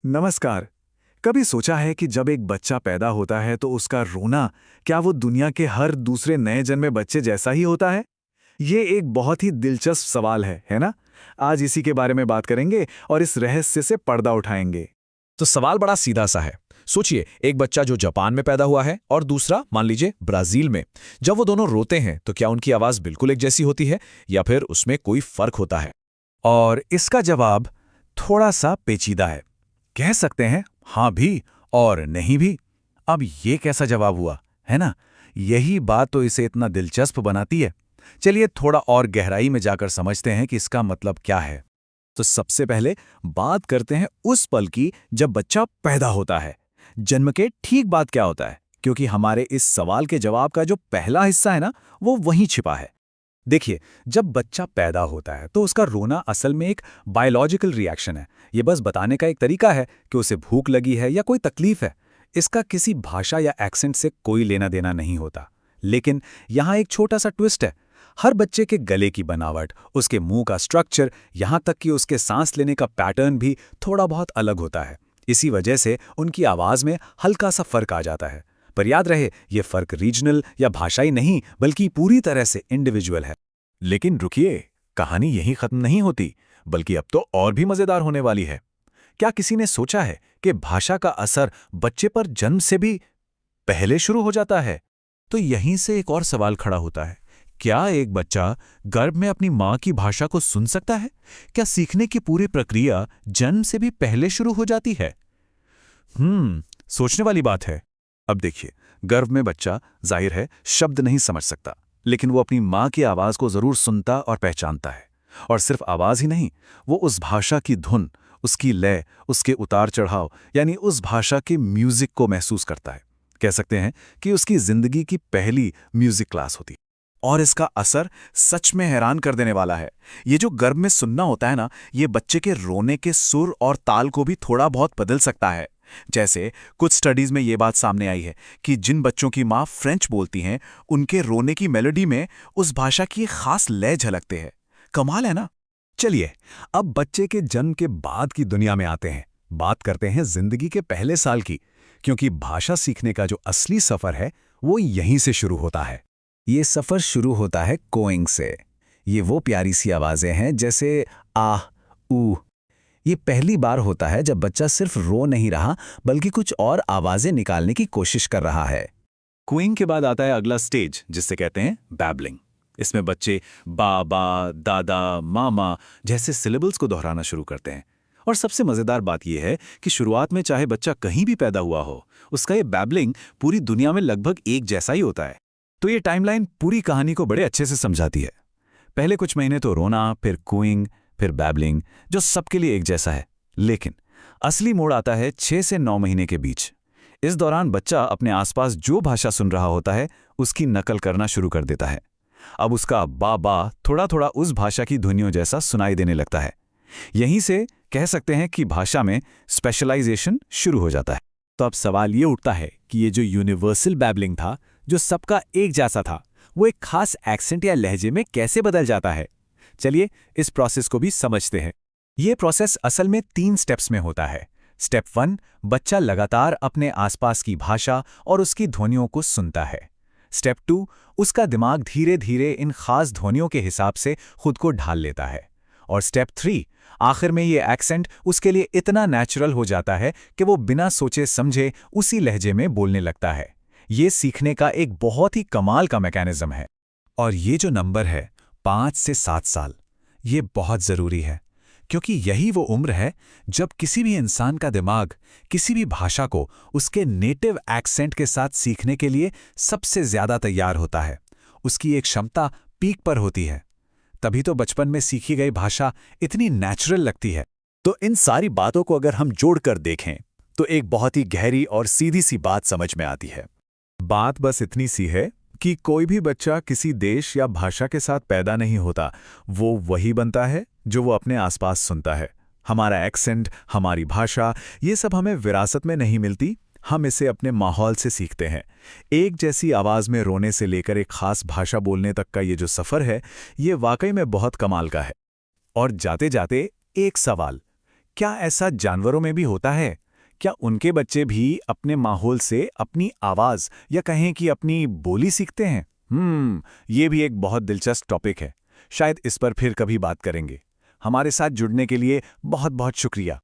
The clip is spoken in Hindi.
नमस्कार। कभी सोचा है कि जब एक बच्चा पैदा होता है तो उसका रोना क्या वो दुनिया के हर दूसरे नए जन्मे बच्चे जैसा ही होता है? ये एक बहुत ही दिलचस्प सवाल है ना? आज इसी के बारे में बात करेंगे और इस रहस्य से पर्दा उठाएंगे। तो सवाल बड़ा सीधा सा है। सोचिए, एक बच्चा जो जापान में पैदा हुआ है और दूसरा मान लीजिए ब्राजील में। जब वो दोनों रोते हैं तो क्या उनकी आवाज बिल्कुल एक जैसी होती है या फिर उसमें कोई फर्क होता है? और इसका जवाब थोड़ा सा पेचीदा है। कह सकते हैं हाँ भी और नहीं भी। अब ये कैसा जवाब हुआ, है ना? यही बात तो इसे इतना दिलचस्प बनाती है। चलिए थोड़ा और गहराई में जाकर समझते हैं कि इसका मतलब क्या है। तो सबसे पहले बात करते हैं उस पल की जब बच्चा पैदा होता है। जन्म के ठीक बाद क्या होता है, क्योंकि हमारे इस सवाल के जवाब का जो पहला हिस्सा है ना, वो वहीं छिपा है। देखिए, जब बच्चा पैदा होता है तो उसका रोना असल में एक बायोलॉजिकल रिएक्शन है। ये बस बताने का एक तरीका है कि उसे भूख लगी है या कोई तकलीफ है। इसका किसी भाषा या एक्सेंट से कोई लेना देना नहीं होता। लेकिन यहाँ एक छोटा सा ट्विस्ट है। हर बच्चे के गले की बनावट, उसके मुंह का स्ट्रक्चर, यहाँ तक कि उसके सांस लेने का पैटर्न भी थोड़ा बहुत अलग होता है। इसी वजह से उनकी आवाज में हल्का सा फर्क आ जाता है। पर याद रहे, ये फर्क रीजनल या भाषाई नहीं बल्कि पूरी तरह से इंडिविजुअल है। लेकिन रुकिए, कहानी यहीं खत्म नहीं होती, बल्कि अब तो और भी मजेदार होने वाली है। क्या किसी ने सोचा है कि भाषा का असर बच्चे पर जन्म से भी पहले शुरू हो जाता है? तो यहीं से एक और सवाल खड़ा होता है। क्या एक बच्चा गर्भ में अपनी माँ की भाषा को सुन सकता है? क्या सीखने की पूरी प्रक्रिया जन्म से भी पहले शुरू हो जाती है? सोचने वाली बात है। अब देखिए, गर्भ में बच्चा जाहिर है शब्द नहीं समझ सकता, लेकिन वो अपनी माँ की आवाज को जरूर सुनता और पहचानता है। और सिर्फ आवाज ही नहीं, वो उस भाषा की धुन, उसकी लय, उसके उतार चढ़ाव, यानी उस भाषा के म्यूजिक को महसूस करता है। कह सकते हैं कि उसकी जिंदगी की पहली म्यूजिक क्लास होती है। और इसका असर सच में हैरान कर देने वाला है। ये जो गर्भ में सुनना होता है ना, ये बच्चे के रोने के सुर और ताल को भी थोड़ा बहुत बदल सकता है। जैसे कुछ स्टडीज में ये बात सामने आई है कि जिन बच्चों की माँ फ्रेंच बोलती हैं, उनके रोने की मेलोडी में उस भाषा की एक खास लय झलकते हैं। कमाल है ना? चलिए, अब बच्चे के जन्म के बाद की दुनिया में आते हैं। बात करते हैं जिंदगी के पहले साल की, क्योंकि भाषा सीखने का जो असली सफर है वो यहीं से शुरू होता है। ये सफर शुरू होता है कोइंग से। ये वो प्यारी सी आवाजें हैं जैसे आह, ऊ। ये पहली बार होता है जब बच्चा सिर्फ रो नहीं रहा, बल्कि कुछ और आवाजें निकालने की कोशिश कर रहा है। क्विंग के बाद आता है अगला स्टेज, जिससे कहते हैं बैबलिंग। इसमें बच्चे बाबा, दादा, मामा जैसे सिलेबल्स को दोहराना शुरू करते हैं। और सबसे मजेदार बात यह है कि शुरुआत में चाहे बच्चा कहीं भी पैदा हुआ हो, उसका ये बैबलिंग पूरी दुनिया में लगभग एक जैसा ही होता है। तो ये टाइमलाइन पूरी कहानी को बड़े अच्छे से समझाती है। पहले कुछ महीने तो रोना, फिर कूइंग, फिर बैबलिंग, जो सबके लिए एक जैसा है। लेकिन असली मोड़ आता है 6 से 9 महीने के बीच। इस दौरान बच्चा अपने आसपास जो भाषा सुन रहा होता है, उसकी नकल करना शुरू कर देता है। अब उसका बाबा थोड़ा थोड़ा उस भाषा की ध्वनियों जैसा सुनाई देने लगता है। यहीं से कह सकते हैं कि भाषा में स्पेशलाइजेशन शुरू हो जाता है। तो अब सवाल ये उठता है कि ये जो यूनिवर्सल बैबलिंग था, जो सबका एक जैसा था, वो एक खास एक्सेंट या लहजे में कैसे बदल जाता है? चलिए इस प्रोसेस को भी समझते हैं। ये प्रोसेस असल में 3 स्टेप्स में होता है। स्टेप 1, बच्चा लगातार अपने आसपास की भाषा और उसकी ध्वनियों को सुनता है। स्टेप 2, उसका दिमाग धीरे धीरे इन खास ध्वनियों के हिसाब से खुद को ढाल लेता है। और स्टेप 3, आखिर में ये एक्सेंट उसके लिए इतना नेचुरल हो जाता है कि वो बिना सोचे समझे उसी लहजे में बोलने लगता है। ये सीखने का एक बहुत ही कमाल का मैकेनिज्म है। और ये जो नंबर है 5 से 7 साल, ये बहुत ज़रूरी है, क्योंकि यही वो उम्र है जब किसी भी इंसान का दिमाग किसी भी भाषा को उसके नेटिव एक्सेंट के साथ सीखने के लिए सबसे ज़्यादा तैयार होता है। उसकी एक क्षमता पीक पर होती है। तभी तो बचपन में सीखी गई भाषा इतनी नेचुरल लगती है। तो इन सारी बातों को अगर हम जोड़कर देखें तो एक बहुत ही गहरी और सीधी सी बात समझ में आती है। बात बस इतनी सी है कि कोई भी बच्चा किसी देश या भाषा के साथ पैदा नहीं होता। वो वही बनता है जो वो अपने आसपास सुनता है। हमारा एक्सेंट, हमारी भाषा, ये सब हमें विरासत में नहीं मिलती, हम इसे अपने माहौल से सीखते हैं। एक जैसी आवाज़ में रोने से लेकर एक खास भाषा बोलने तक का ये जो सफ़र है, ये वाकई में बहुत कमाल का है। और जाते जाते एक सवाल, क्या ऐसा जानवरों में भी होता है? क्या उनके बच्चे भी अपने माहौल से अपनी आवाज या कहें कि अपनी बोली सीखते हैं? ये भी एक बहुत दिलचस्प टॉपिक है। शायद इस पर फिर कभी बात करेंगे। हमारे साथ जुड़ने के लिए बहुत बहुत शुक्रिया।